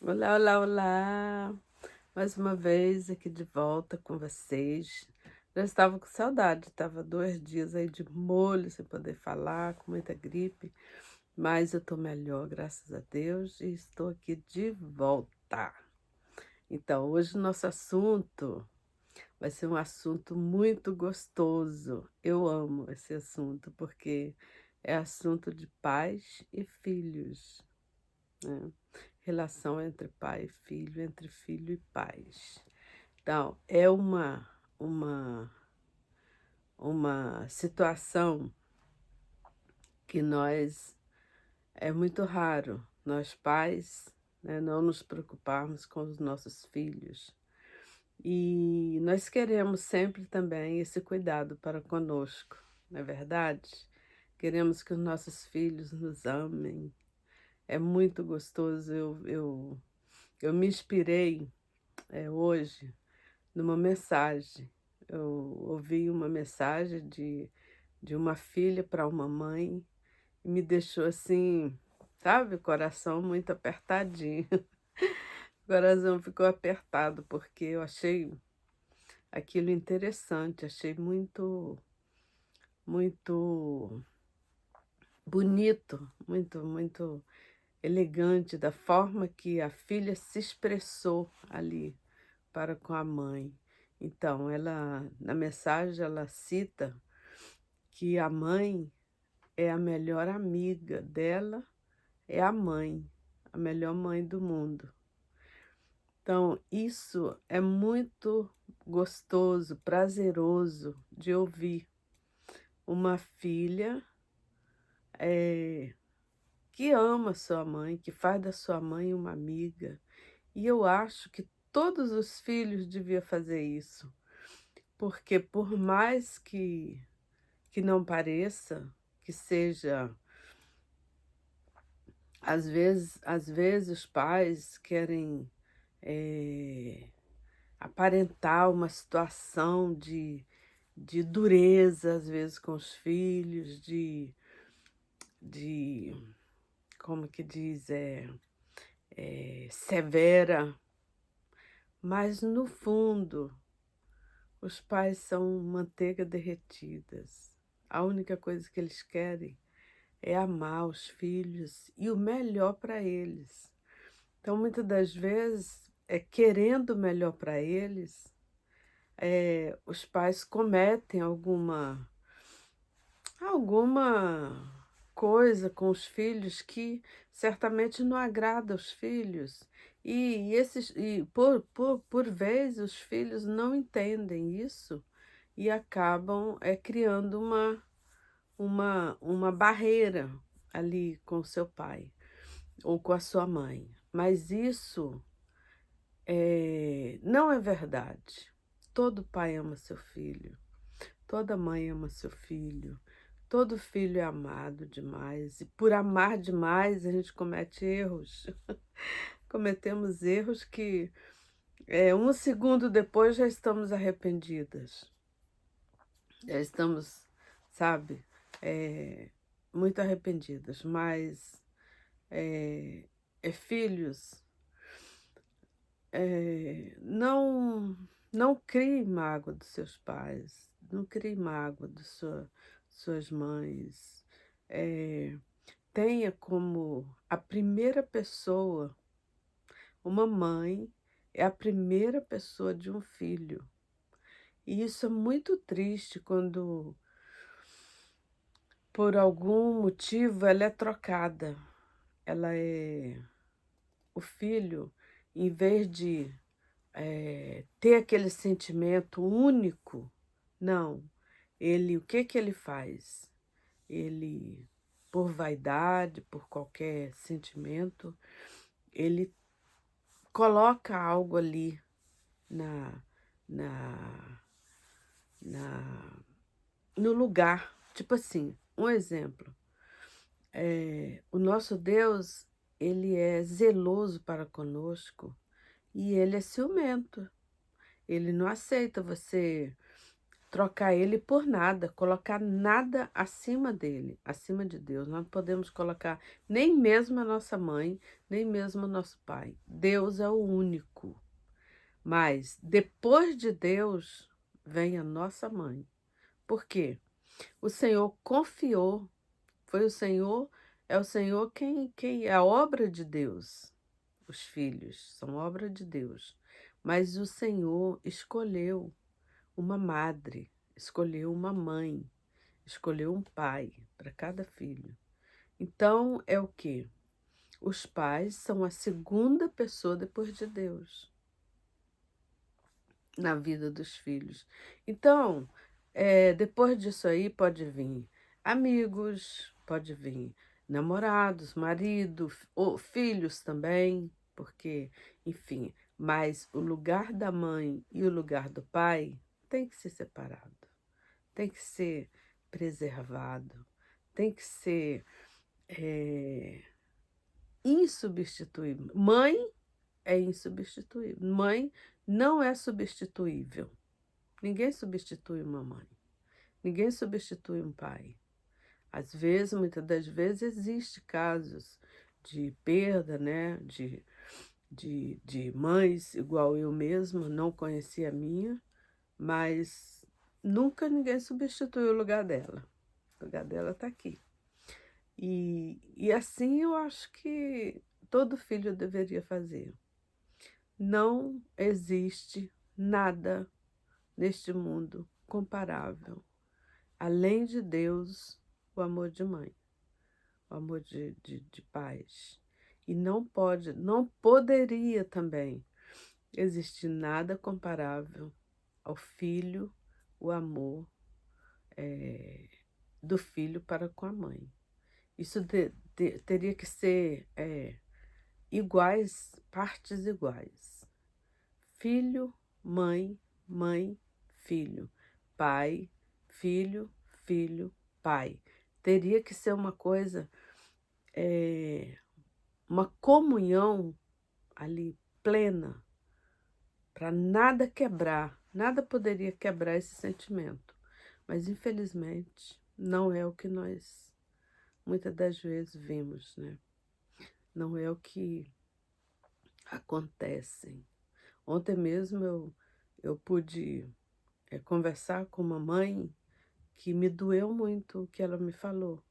Olá, olá, olá! Mais uma vez aqui de volta com vocês. Já estava com saudade, estava 2 dias aí de molho, sem poder falar, com muita gripe, mas eu estou melhor, graças a Deus, e estou aqui de volta. Então, hoje o nosso assunto vai ser um assunto muito gostoso. Eu amo esse assunto, porque é assunto de pais e filhos, né? Relação entre pai e filho, entre filho e pais. Então, é uma, uma situação que é muito raro, nós pais, né, não nos preocuparmos com os nossos filhos. E nós queremos sempre também esse cuidado para conosco, não é verdade? Queremos que os nossos filhos nos amem. É muito gostoso. Eu me inspirei hoje numa mensagem. Eu ouvi uma mensagem de uma filha para uma mãe e me deixou assim, sabe, o coração muito apertadinho. O coração ficou apertado porque eu achei aquilo interessante, achei muito bonito, muito elegante da forma que a filha se expressou ali para com a mãe. Então, na mensagem, ela cita que a mãe é a melhor amiga dela, é a melhor mãe do mundo. Então, isso é muito gostoso, prazeroso de ouvir uma filha eh, que ama sua mãe, que faz da sua mãe uma amiga. E eu acho que todos os filhos deviam fazer isso, porque por mais que não pareça, que seja, às vezes os pais querem eh, aparentar uma situação de dureza, às vezes com os filhos, de como que diz, severa, mas no fundo os pais são manteiga derretidas. A única coisa que eles querem é amar os filhos e o melhor para eles. Então, muitas das vezes, querendo o melhor para eles, os pais cometem alguma coisa com os filhos que certamente não agrada aos filhos. E por vezes os filhos não entendem isso e acabam criando uma barreira ali com o seu pai ou com a sua mãe. Mas isso não é verdade. Todo pai ama seu filho, toda mãe ama seu filho, todo filho é amado demais. E por amar demais, a gente comete erros. Cometemos erros que 1 segundo depois já estamos arrependidas. Já estamos, sabe, muito arrependidas. Mas filhos, não crie mágoa dos seus pais, não crie mágoa suas mães. Tenha como a primeira pessoa, uma mãe é a primeira pessoa de um filho. E isso é muito triste quando, por algum motivo, ela é trocada. Ela é o filho, em vez de ter aquele sentimento único, não. O que que ele faz? Ele, por vaidade, por qualquer sentimento, ele coloca algo ali na, na, na, no lugar. Tipo assim, um exemplo. O nosso Deus, ele é zeloso para conosco e ele é ciumento. Ele não aceita você trocar ele por nada, colocar nada acima dele, acima de Deus. Nós não podemos colocar nem mesmo a nossa mãe, nem mesmo o nosso pai. Deus é o único. Mas depois de Deus vem a nossa mãe. Por quê? O Senhor confiou, foi o Senhor, é o Senhor quem é a obra de Deus. Os filhos são obra de Deus. Mas o Senhor escolheu uma madre, escolheu uma mãe, escolheu um pai para cada filho. Então é o quê? Os pais são a segunda pessoa depois de Deus na vida dos filhos. Então, depois disso aí pode vir amigos, pode vir namorados, marido, ou filhos também, porque, enfim, mas o lugar da mãe e o lugar do pai tem que ser separado, tem que ser preservado, tem que ser insubstituível. Mãe é insubstituível. Mãe não é substituível. Ninguém substitui uma mãe. Ninguém substitui um pai. Às vezes, muitas das vezes, existe casos de perda, né? De mães, igual eu mesma, não conheci a minha, mas nunca ninguém substituiu o lugar dela. O lugar dela está aqui. E assim eu acho que todo filho deveria fazer. Não existe nada neste mundo comparável, além de Deus, o amor de mãe, o amor de pais. E não pode, não poderia também existir nada comparável ao filho, o amor do filho para com a mãe. Isso teria que ser iguais, partes iguais. Filho, mãe, mãe, filho. Pai, filho, filho, pai. Teria que ser uma coisa, uma comunhão ali plena, para nada quebrar, nada poderia quebrar esse sentimento. Mas, infelizmente, não é o que nós muitas das vezes vimos, né? Não é o que acontece. Ontem mesmo eu pude conversar com uma mãe que me doeu muito o que ela me falou,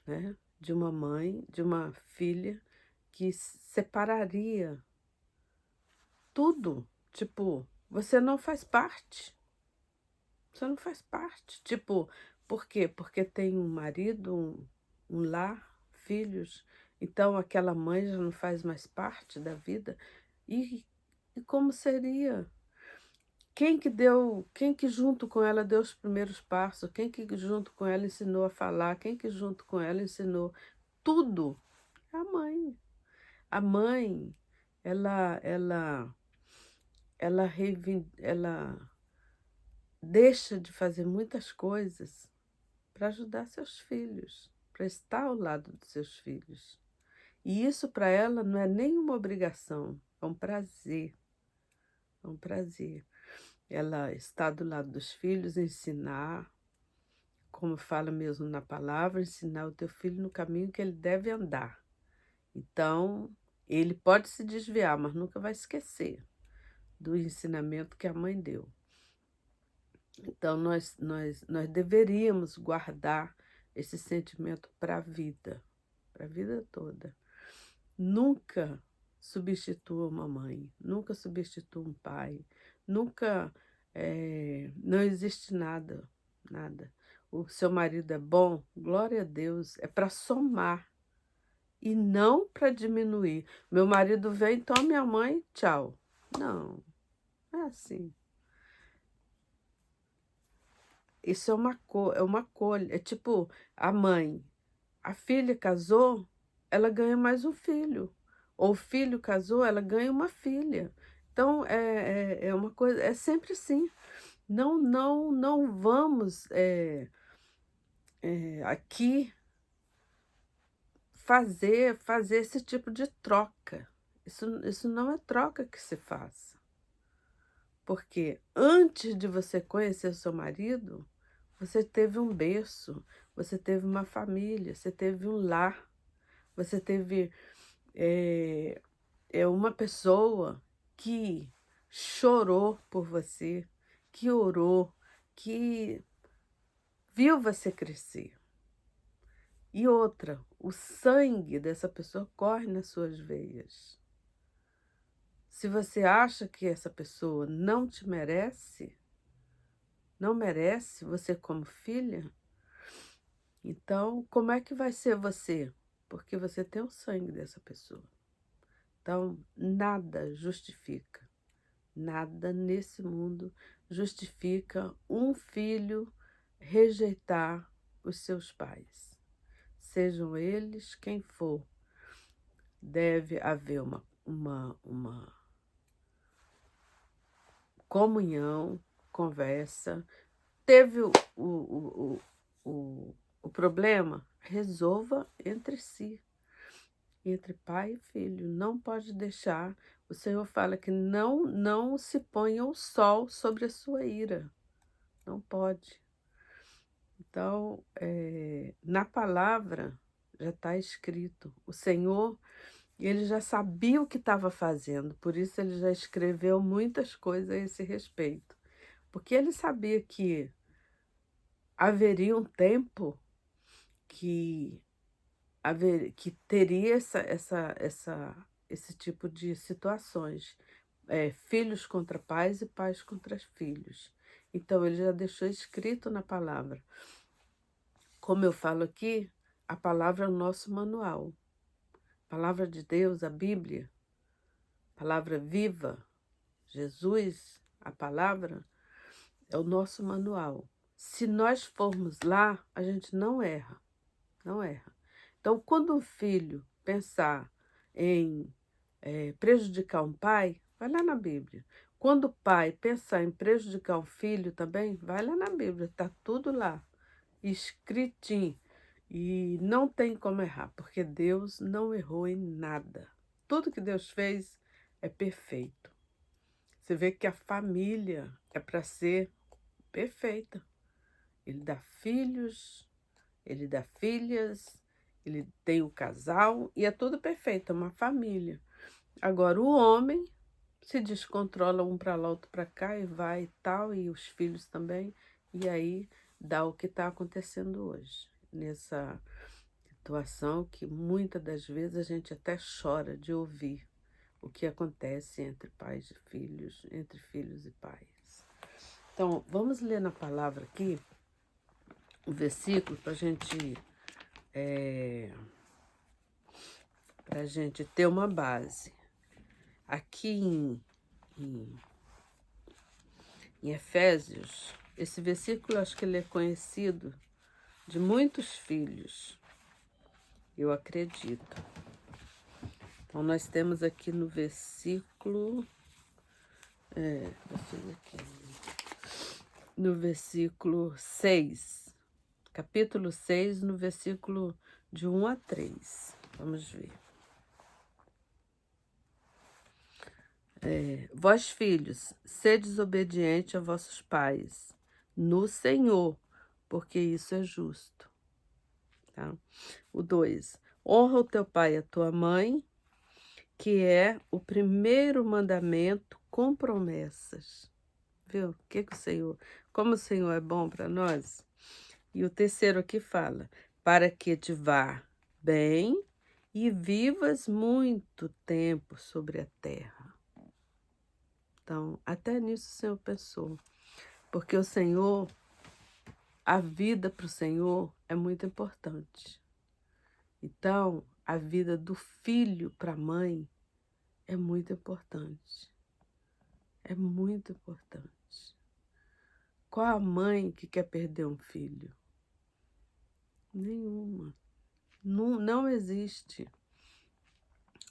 né? De uma mãe, de uma filha que separaria tudo. Tipo, você não faz parte. Você não faz parte. Tipo, por quê? Porque tem um marido, um lar, filhos. Então aquela mãe já não faz mais parte da vida. E como seria? Quem que junto com ela deu os primeiros passos? Quem que junto com ela ensinou a falar? Quem que junto com ela ensinou tudo? A mãe. A mãe, ela deixa de fazer muitas coisas para ajudar seus filhos, para estar ao lado dos seus filhos. E isso para ela não é nenhuma obrigação, é um prazer. É um prazer. Ela está do lado dos filhos, ensinar, como fala mesmo na palavra, ensinar o teu filho no caminho que ele deve andar. Então, ele pode se desviar, mas nunca vai esquecer do ensinamento que a mãe deu. Então, nós deveríamos guardar esse sentimento para a vida toda. Nunca substitua uma mãe, nunca substitua um pai, nunca, não existe nada, nada. O seu marido é bom, glória a Deus, é para somar e não para diminuir. Meu marido vem, toma minha mãe, tchau. Não, é assim. Isso é uma colha, é tipo a mãe. A filha casou, ela ganha mais um filho. Ou o filho casou, ela ganha uma filha. Então, é uma coisa, é sempre assim. Não vamos aqui fazer esse tipo de troca. Isso não é troca que se faça. Porque antes de você conhecer o seu marido, você teve um berço, você teve uma família, você teve um lar, você teve eh, uma pessoa que chorou por você, que orou, que viu você crescer. E outra, o sangue dessa pessoa corre nas suas veias. Se você acha que essa pessoa não te merece, não merece você como filha, então como é que vai ser você? Porque você tem o sangue dessa pessoa. Então, nada justifica, nada nesse mundo justifica um filho rejeitar os seus pais. Sejam eles quem for, deve haver uma comunhão, conversa. Teve o problema? Resolva entre si, entre pai e filho. Não pode deixar. O Senhor fala que não se ponha o sol sobre a sua ira. Não pode. Então, na palavra já está escrito. O Senhor, ele já sabia o que estava fazendo, por isso ele já escreveu muitas coisas a esse respeito. Porque ele sabia que haveria um tempo que, que teria esse tipo de situações. Filhos contra pais e pais contra filhos. Então, ele já deixou escrito na palavra. Como eu falo aqui, a palavra é o nosso manual. A palavra de Deus, a Bíblia, palavra viva, Jesus, a palavra, é o nosso manual. Se nós formos lá, a gente não erra, não erra. Então, quando um filho pensar em prejudicar um pai, vai lá na Bíblia. Quando o pai pensar em prejudicar um filho também, vai lá na Bíblia, está tudo lá, escritinho. E não tem como errar, porque Deus não errou em nada. Tudo que Deus fez é perfeito. Você vê que a família é para ser perfeita. Ele dá filhos, ele dá filhas, ele tem o casal e é tudo perfeito, é uma família. Agora, o homem se descontrola um para lá, outro para cá e vai e tal, e os filhos também, e aí dá o que está acontecendo hoje, nessa situação que muitas das vezes a gente até chora de ouvir o que acontece entre pais e filhos, entre filhos e pais. Então, vamos ler na palavra aqui o versículo para a gente ter uma base. Aqui em Efésios, esse versículo acho que ele é conhecido de muitos filhos, eu acredito. Então, nós temos aqui no versículo, no versículo 6, capítulo 6, no versículo de 1 a 3. Vamos ver. Vós, filhos, sedes obedientes a vossos pais, no Senhor, porque isso é justo. Tá? O 2. Honra o teu pai e a tua mãe, que é o primeiro mandamento com promessas. Viu? O Senhor, como o Senhor é bom para nós. E o terceiro aqui fala, para que te vá bem e vivas muito tempo sobre a terra. Então, até nisso o Senhor pensou. Porque o Senhor, a vida para o Senhor é muito importante. Então, a vida do filho para a mãe é muito importante. É muito importante. Qual a mãe que quer perder um filho? Nenhuma. Não existe.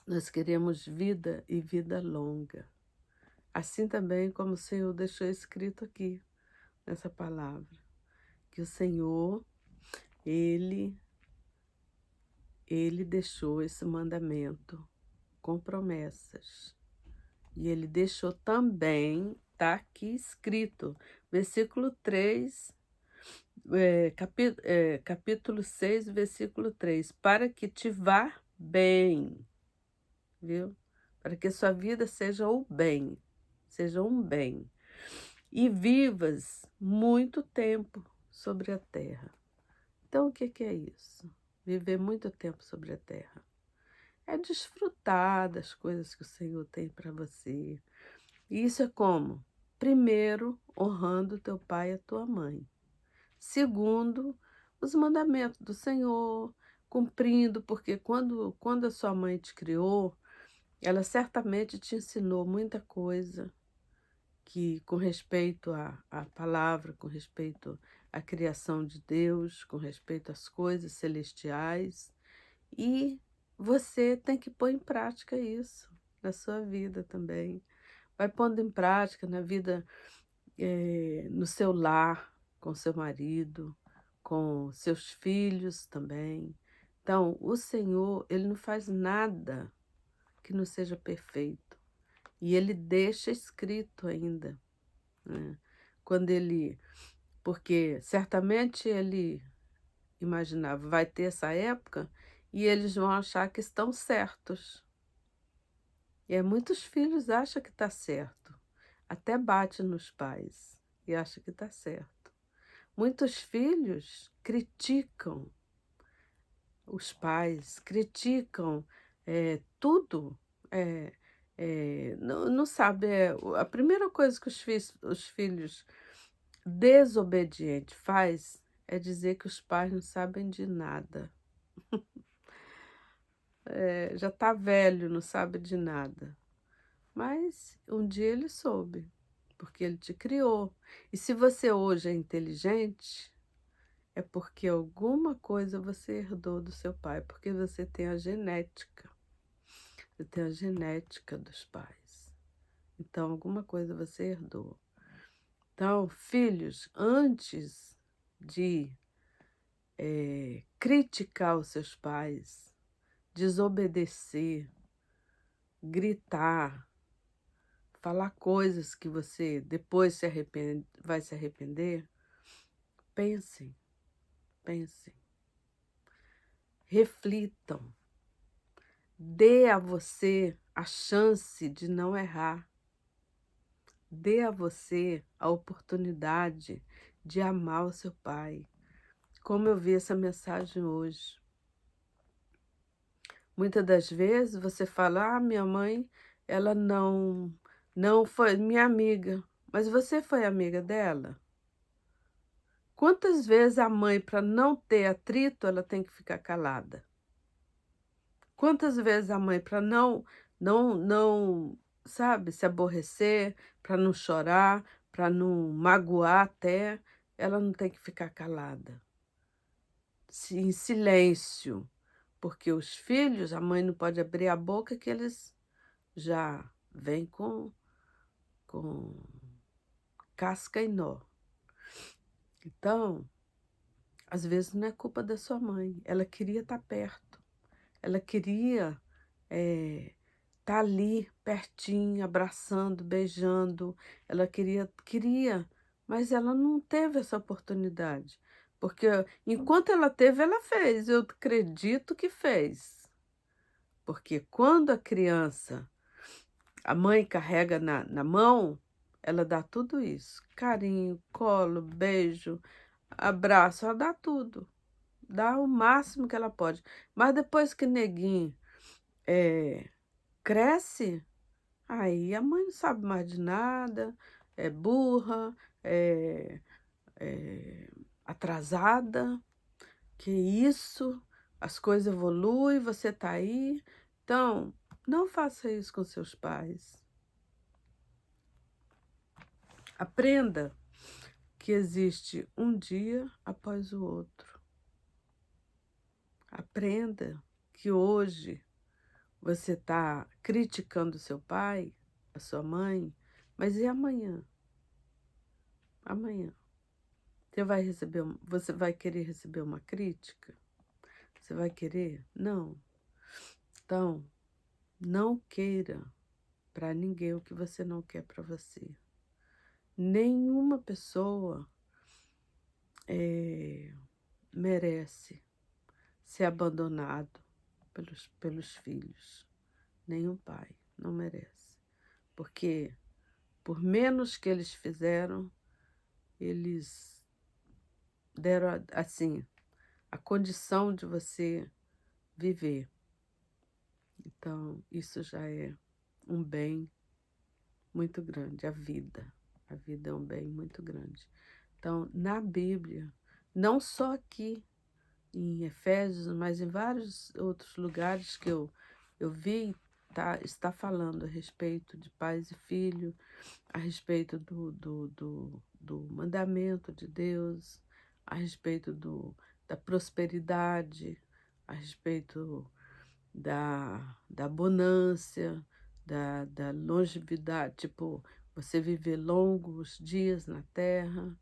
Nós queremos vida e vida longa. Assim também como o Senhor deixou escrito aqui, nessa palavra. Que o Senhor, Ele deixou esse mandamento com promessas. E Ele deixou também está aqui escrito, versículo 3, capítulo 6, versículo 3, para que te vá bem, viu? Para que sua vida seja o bem, seja um bem, e vivas muito tempo sobre a terra. Então, o que que é isso? Viver muito tempo sobre a terra. É desfrutar das coisas que o Senhor tem para você. E isso é como? Primeiro, honrando teu pai e a tua mãe. Segundo, os mandamentos do Senhor, cumprindo, porque quando a sua mãe te criou, ela certamente te ensinou muita coisa que com respeito à palavra, com respeito à criação de Deus, com respeito às coisas celestiais, e você tem que pôr em prática isso na sua vida também. Vai pondo em prática na vida, no seu lar, com seu marido, com seus filhos também. Então, o Senhor, ele não faz nada que não seja perfeito. E ele deixa escrito ainda, né? Quando ele, porque certamente ele imaginava, vai ter essa época e eles vão achar que estão certos. E muitos filhos acham que está certo, até bate nos pais e acha que está certo. Muitos filhos criticam os pais, criticam tudo, não sabe, a primeira coisa que os filhos desobedientes faz é dizer que os pais não sabem de nada. Já está velho, não sabe de nada. Mas um dia ele soube, porque ele te criou. E se você hoje é inteligente, é porque alguma coisa você herdou do seu pai, porque você tem a genética. Você tem a genética dos pais. Então, alguma coisa você herdou. Então, filhos, antes de criticar os seus pais, desobedecer, gritar, falar coisas que você depois vai se arrepender, pensem, pensem, reflitam, dê a você a chance de não errar, dê a você a oportunidade de amar o seu pai, como eu vi essa mensagem hoje. Muitas das vezes você fala, minha mãe, ela não foi minha amiga, mas você foi amiga dela? Quantas vezes a mãe, para não ter atrito, ela tem que ficar calada? Quantas vezes a mãe, para não, sabe, se aborrecer, para não chorar, para não magoar até, ela não tem que ficar calada, em silêncio, porque os filhos, a mãe não pode abrir a boca que eles já vêm com casca e nó. Então, às vezes não é culpa da sua mãe, ela queria estar perto, ela queria estar ali pertinho, abraçando, beijando, ela queria, mas ela não teve essa oportunidade, porque enquanto ela teve, ela fez, eu acredito que fez, porque quando a mãe carrega na mão, ela dá tudo isso, carinho, colo, beijo, abraço, ela dá tudo. Dá o máximo que ela pode. Mas depois que neguinho cresce, aí a mãe não sabe mais de nada, é burra, atrasada. Que isso? As coisas evoluem, você tá aí. Então, não faça isso com seus pais. Aprenda que existe um dia após o outro. Aprenda que hoje você está criticando seu pai, a sua mãe, mas e amanhã? Amanhã. Você vai querer receber uma crítica? Você vai querer? Não. Então, não queira para ninguém o que você não quer para você. Nenhuma pessoa merece ser abandonado pelos filhos. Nenhum pai não merece. Porque, por menos que eles fizeram, eles deram, assim, a condição de você viver. Então, isso já é um bem muito grande, a vida. A vida é um bem muito grande. Então, na Bíblia, não só aqui em Efésios, mas em vários outros lugares que eu vi, está falando a respeito de pais e filho, a respeito do mandamento de Deus, a respeito da prosperidade, a respeito da bonância, da longevidade, tipo, você viver longos dias na terra,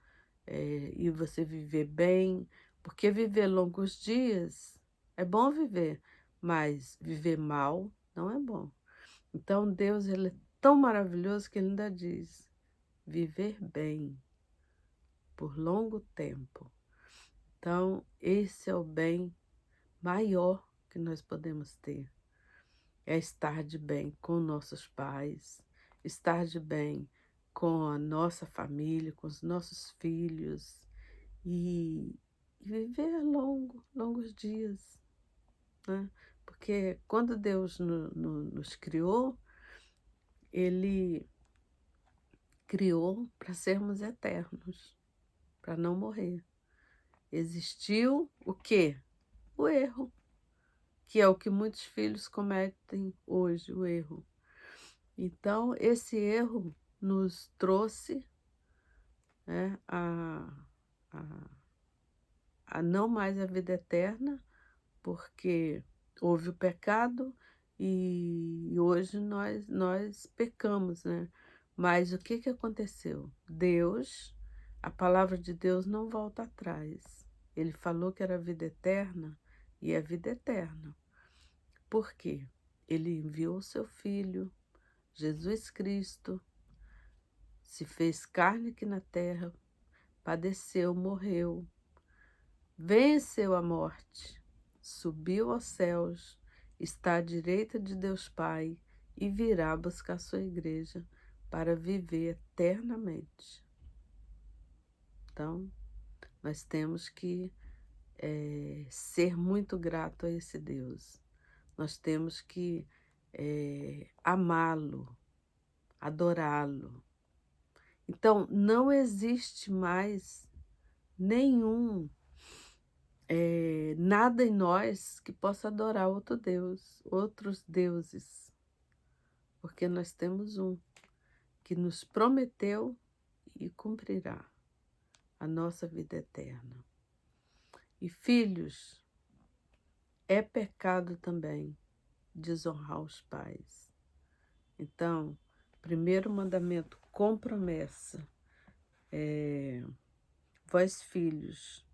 e você viver bem, porque viver longos dias é bom viver, mas viver mal não é bom. Então Deus, ele é tão maravilhoso que ele ainda diz: viver bem por longo tempo. Então, esse é o bem maior que nós podemos ter. É estar de bem com nossos pais, estar de bem com a nossa família, com os nossos filhos e viver longos dias, né? Porque quando Deus nos criou, Ele criou para sermos eternos, para não morrer. Existiu o quê? O erro, que é o que muitos filhos cometem hoje, o erro. Então, esse erro nos trouxe, né, a, a não mais a vida eterna, porque houve o pecado e hoje nós pecamos, né? Mas o que aconteceu? Deus, a palavra de Deus não volta atrás. Ele falou que era vida eterna e é vida eterna. Por quê? Ele enviou o seu Filho, Jesus Cristo, se fez carne aqui na terra, padeceu, morreu, venceu a morte, subiu aos céus, está à direita de Deus Pai e virá buscar sua igreja para viver eternamente. Então, nós temos que ser muito grato a esse Deus. Nós temos que amá-lo, adorá-lo. Então, não existe mais nenhum nada em nós que possa adorar outro Deus, outros deuses, porque nós temos um que nos prometeu e cumprirá a nossa vida eterna. E filhos, é pecado também desonrar os pais. Então, primeiro mandamento com promessa, vós filhos,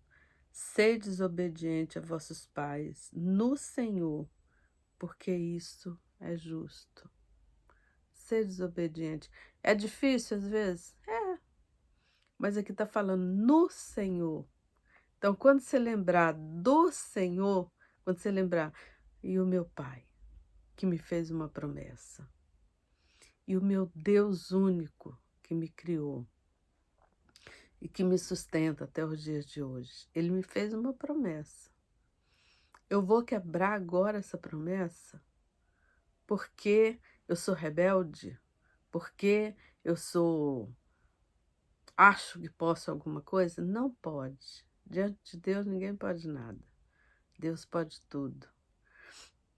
sedes obediente a vossos pais no Senhor, porque isso é justo. Ser desobediente. É difícil às vezes? É. Mas aqui está falando no Senhor. Então, quando você lembrar do Senhor, quando você lembrar, e o meu Pai, que me fez uma promessa, e o meu Deus único, que me criou, e que me sustenta até os dias de hoje, ele me fez uma promessa. Eu vou quebrar agora essa promessa porque eu sou rebelde, porque eu acho que posso alguma coisa? Não pode. Diante de Deus ninguém pode nada. Deus pode tudo.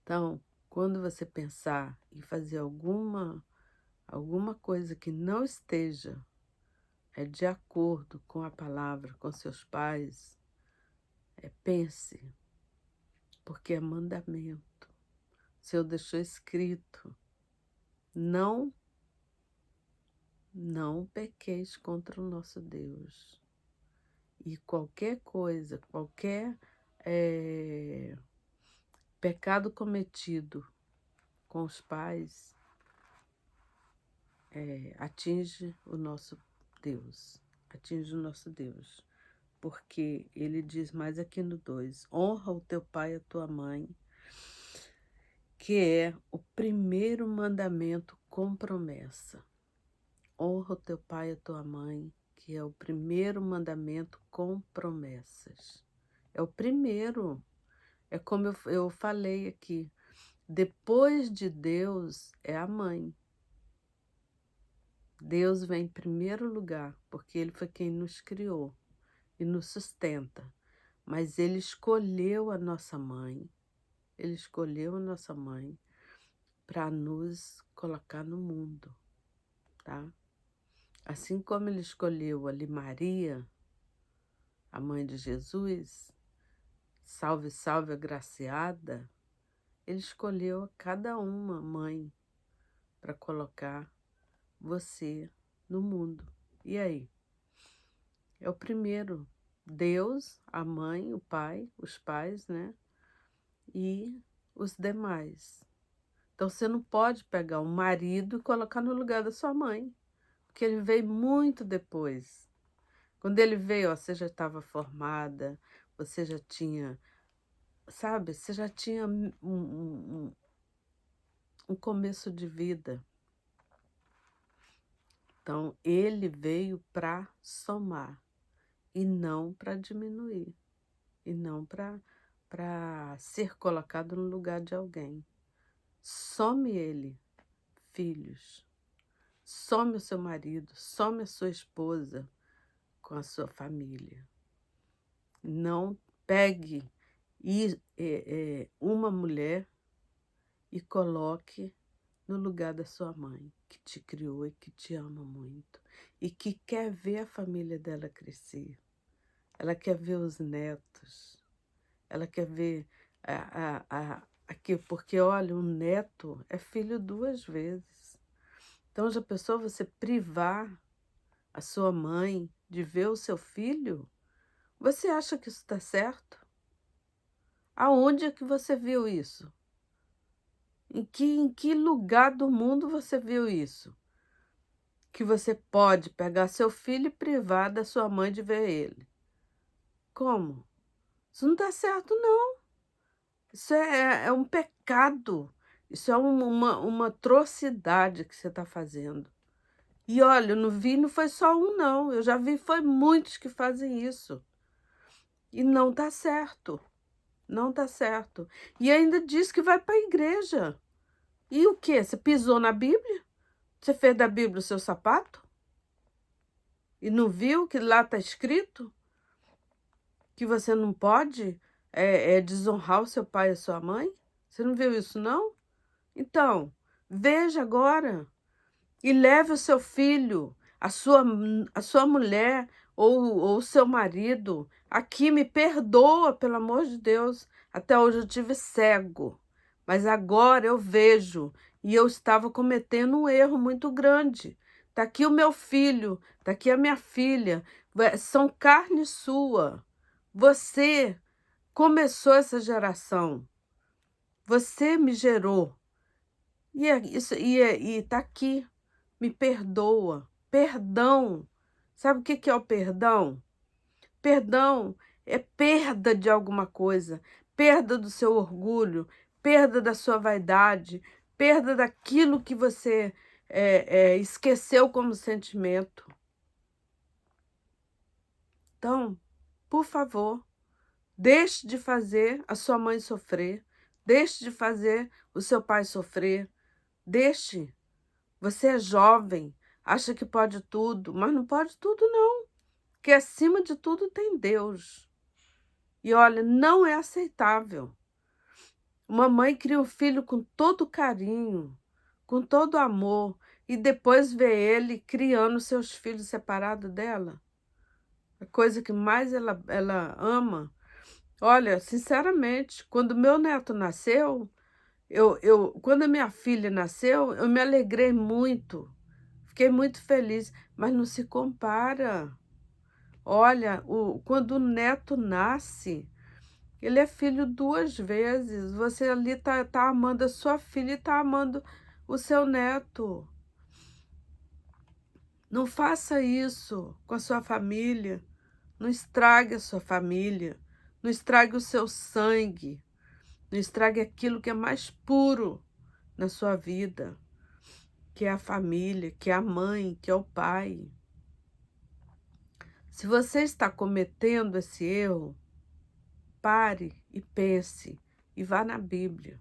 Então, quando você pensar em fazer alguma coisa que não esteja de acordo com a palavra, com seus pais, pense, porque é mandamento. O Senhor deixou escrito: não pequeis contra o nosso Deus. E qualquer coisa, qualquer pecado cometido com os pais atinge o nosso Deus, atinge o nosso Deus. Porque ele diz mais aqui no 2, honra o teu pai e a tua mãe, que é o primeiro mandamento com promessa. Honra o teu pai e a tua mãe, que é o primeiro mandamento com promessas. É o primeiro. É como eu falei aqui. Depois de Deus é a mãe. Deus vem em primeiro lugar, porque ele foi quem nos criou e nos sustenta. Mas ele escolheu a nossa mãe. Ele escolheu a nossa mãe para nos colocar no mundo, tá? Assim como ele escolheu ali Maria, a mãe de Jesus, salve, salve, agraciada, ele escolheu a cada uma mãe para colocar você no mundo. E aí? É o primeiro. Deus, a mãe, o pai, os pais, né? E os demais. Então você não pode pegar um marido e colocar no lugar da sua mãe, porque ele veio muito depois. Quando ele veio, ó, você já estava formada, você já tinha, sabe, você já tinha um começo de vida. Então, ele veio para somar e não para diminuir, e não para ser colocado no lugar de alguém. Some ele, filhos. Some o seu marido, some a sua esposa com a sua família. Não pegue uma mulher e coloque no lugar da sua mãe, que te criou e que te ama muito, e que quer ver a família dela crescer. Ela quer ver os netos, ela quer ver aqui, porque olha, o neto é filho 2 vezes. Então, já pensou você privar a sua mãe de ver o seu filho? Você acha que isso está certo? Aonde é que você viu isso? Em que lugar do mundo você viu isso? Que você pode pegar seu filho e privar da sua mãe de ver ele. Como? Isso não está certo, não. Isso é um pecado. Isso é uma atrocidade que você está fazendo. E olha, eu não vi, não foi só um, não. Eu já vi, foi muitos que fazem isso. E não está certo. Não está certo. E ainda diz que vai para a igreja. E o quê? Você pisou na Bíblia? Você fez da Bíblia o seu sapato? E não viu que lá está escrito que você não pode desonrar o seu pai e a sua mãe? Você não viu isso, não? Então, veja agora e leve o seu filho, a sua mulher ou o seu marido. Aqui, me perdoa, pelo amor de Deus. Até hoje eu tive cego, mas agora eu vejo e eu estava cometendo um erro muito grande. Está aqui o meu filho, está aqui a minha filha, são carne sua. Você começou essa geração, você me gerou. E tá aqui, me perdoa. Perdão. Sabe o que é o perdão? Perdão é perda de alguma coisa, perda do seu orgulho, perda da sua vaidade, perda daquilo que você esqueceu como sentimento. Então, por favor, deixe de fazer a sua mãe sofrer, deixe de fazer o seu pai sofrer, deixe. Você é jovem, acha que pode tudo, mas não pode tudo não, porque acima de tudo tem Deus. E olha, não é aceitável. Uma mãe cria um filho com todo carinho, com todo amor, e depois vê ele criando seus filhos separados dela. A coisa que mais ela ama. Olha, sinceramente, quando meu neto nasceu, quando a minha filha nasceu, eu me alegrei muito. Fiquei muito feliz, mas não se compara. Olha, quando o neto nasce, ele é filho 2 vezes. Você ali tá amando a sua filha e tá amando o seu neto. Não faça isso com a sua família. Não estrague a sua família. Não estrague o seu sangue. Não estrague aquilo que é mais puro na sua vida, que é a família, que é a mãe, que é o pai. Se você está cometendo esse erro, pare e pense e vá na Bíblia.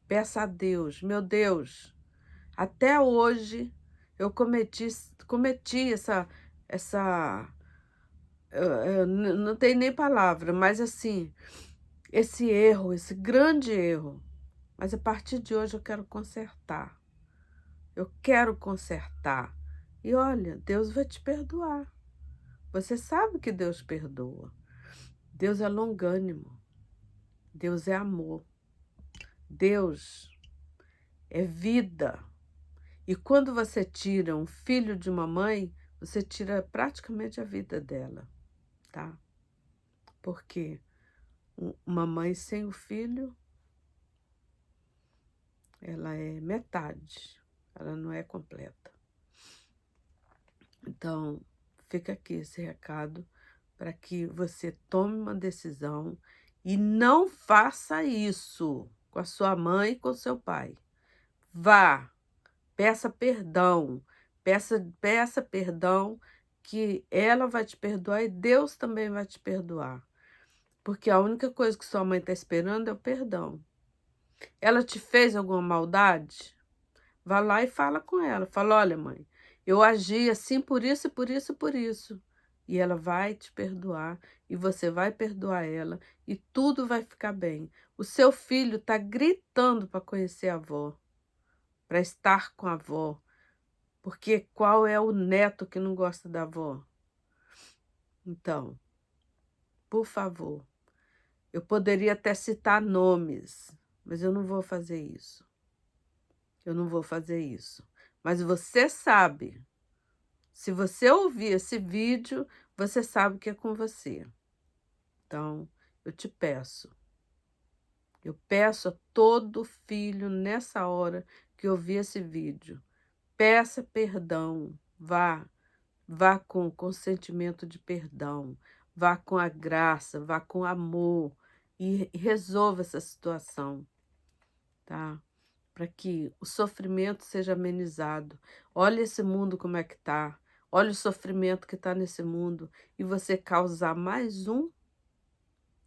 Peça a Deus, meu Deus, até hoje eu cometi essa não tem nem palavra, mas assim, esse erro, esse grande erro. Mas a partir de hoje eu quero consertar. Eu quero consertar. E olha, Deus vai te perdoar. Você sabe que Deus perdoa. Deus é longânimo. Deus é amor. Deus é vida. E quando você tira um filho de uma mãe, você tira praticamente a vida dela, tá? Porque uma mãe sem o filho, ela é metade, ela não é completa. Então, fica aqui esse recado para que você tome uma decisão e não faça isso com a sua mãe e com o seu pai. Vá, peça perdão, peça perdão, que ela vai te perdoar e Deus também vai te perdoar. Porque a única coisa que sua mãe está esperando é o perdão. Ela te fez alguma maldade? Vá lá e fala com ela. Fala, olha, mãe, eu agi assim por isso, por isso, por isso. E ela vai te perdoar, e você vai perdoar ela, e tudo vai ficar bem. O seu filho está gritando para conhecer a avó, para estar com a avó. Porque qual é o neto que não gosta da avó? Então, por favor, eu poderia até citar nomes, mas eu não vou fazer isso. Eu não vou fazer isso. Mas você sabe. Se você ouvir esse vídeo, você sabe que é com você. Então, eu peço a todo filho nessa hora que ouvir esse vídeo, peça perdão, vá com consentimento de perdão, vá com a graça, vá com amor e resolva essa situação, tá? Para que o sofrimento seja amenizado. Olha esse mundo como é que tá. Olha o sofrimento que está nesse mundo e você causar mais um.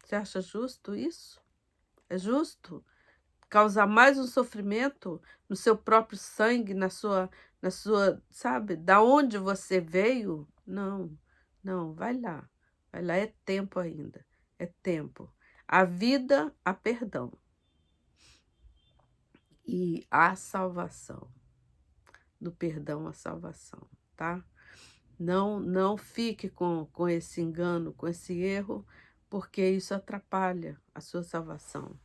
Você acha justo isso? É justo causar mais um sofrimento no seu próprio sangue, sabe, da onde você veio? Não, não, vai lá, é tempo ainda, é tempo. A vida, há perdão e há salvação. Do perdão à salvação, tá? Não fique com esse engano, com esse erro, porque isso atrapalha a sua salvação.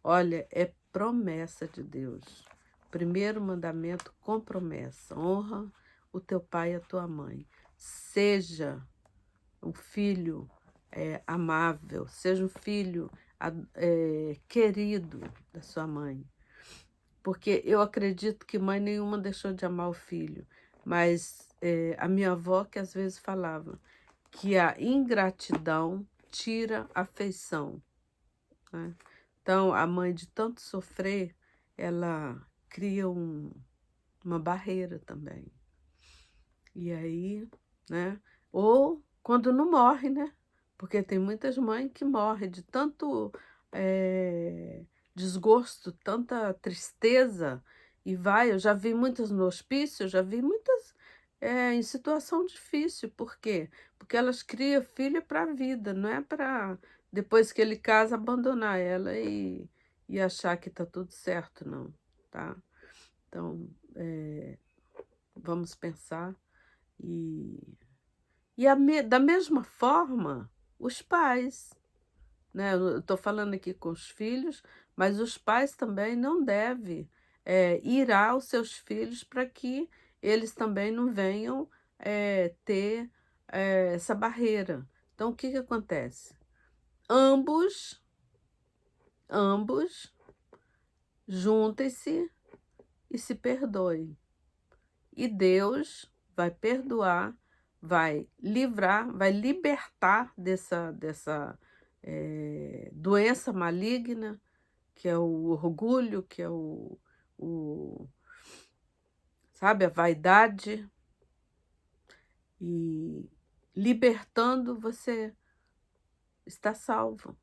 Olha, é promessa de Deus. Primeiro mandamento com promessa. Honra o teu pai e a tua mãe. Seja um filho amável, seja um filho querido da sua mãe. Porque eu acredito que mãe nenhuma deixou de amar o filho, mas a minha avó que às vezes falava que a ingratidão tira a afeição, né? Então, a mãe de tanto sofrer, ela cria uma barreira também. E aí, né? Ou quando não morre, né? Porque tem muitas mães que morrem de tanto desgosto, tanta tristeza, e vai. Eu já vi muitas no hospício, eu já vi muitas em situação difícil. Por quê? Porque elas criam filho para a vida, não é para depois que ele casa abandonar ela e achar que está tudo certo, não, tá? Então, vamos pensar e da mesma forma, os pais, né? Eu estou falando aqui com os filhos, mas os pais também não devem irar os seus filhos para que eles também não venham ter essa barreira. Então, o que que acontece? Ambos juntem-se e se perdoem. E Deus vai perdoar, vai livrar, vai libertar dessa doença maligna, que é o orgulho, que é o sabe, a vaidade, e libertando você está salvo,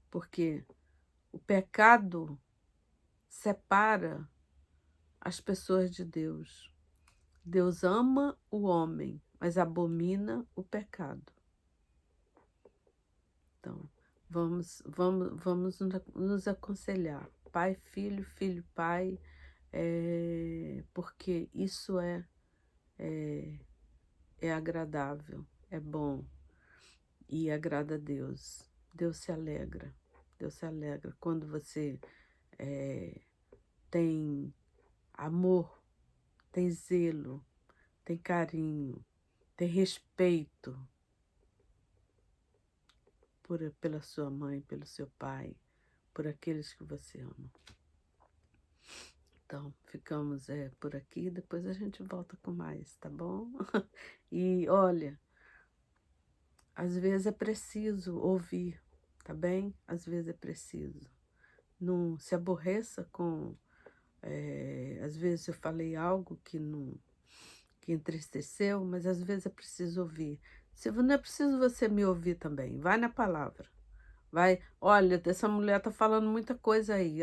porque o pecado separa as pessoas de Deus. Deus ama o homem, mas abomina o pecado. Então, vamos nos aconselhar. Pai, filho, filho, pai, porque isso é agradável, é bom e agrada a Deus. Deus se alegra. Deus se alegra quando você tem amor, tem zelo, tem carinho, tem respeito pela sua mãe, pelo seu pai, por aqueles que você ama. Então, ficamos por aqui, depois a gente volta com mais, tá bom? E olha, às vezes é preciso ouvir, tá bem? Às vezes é preciso. Não se aborreça com... às vezes eu falei algo que entristeceu, mas às vezes é preciso ouvir. Se não é preciso você me ouvir também, vai na palavra. Vai, olha, essa mulher tá falando muita coisa aí.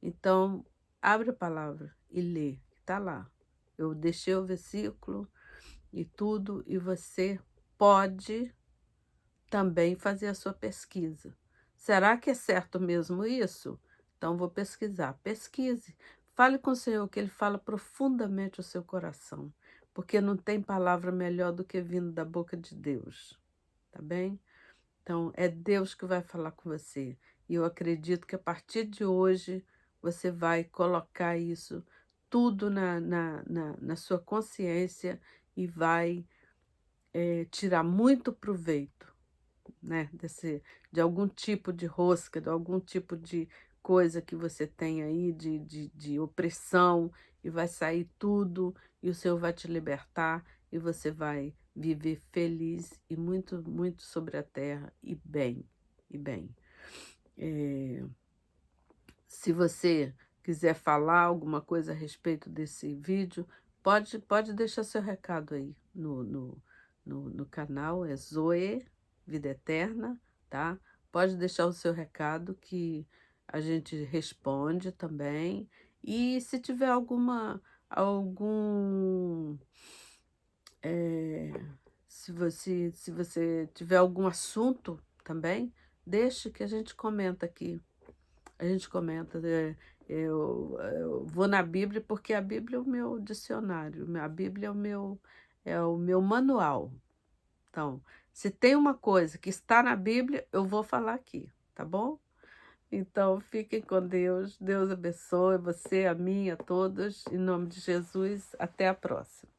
Então abre a palavra e lê, tá lá. Eu deixei o versículo e tudo, e você pode também fazer a sua pesquisa. Será que é certo mesmo isso? Então vou pesquisar. Pesquise. Fale com o Senhor, que Ele fala profundamente o seu coração, porque não tem palavra melhor do que vindo da boca de Deus, tá bem? Então, é Deus que vai falar com você. E eu acredito que a partir de hoje você vai colocar isso tudo na sua consciência e vai tirar muito proveito, né? De algum tipo de rosca, de algum tipo de coisa que você tem aí, de opressão, e vai sair tudo, e o Senhor vai te libertar, e você vai viver feliz e muito, muito sobre a terra, e bem, e bem. Se você quiser falar alguma coisa a respeito desse vídeo, pode deixar seu recado aí no canal, é Zoe Vida Eterna, tá? Pode deixar o seu recado que a gente responde também. E se tiver se você tiver algum assunto também, deixe que a gente comenta aqui. A gente comenta, eu vou na Bíblia porque a Bíblia é o meu dicionário, a Bíblia é o meu manual. Então, se tem uma coisa que está na Bíblia, eu vou falar aqui, tá bom? Então, fiquem com Deus. Deus abençoe você, a mim, a todos. Em nome de Jesus, até a próxima.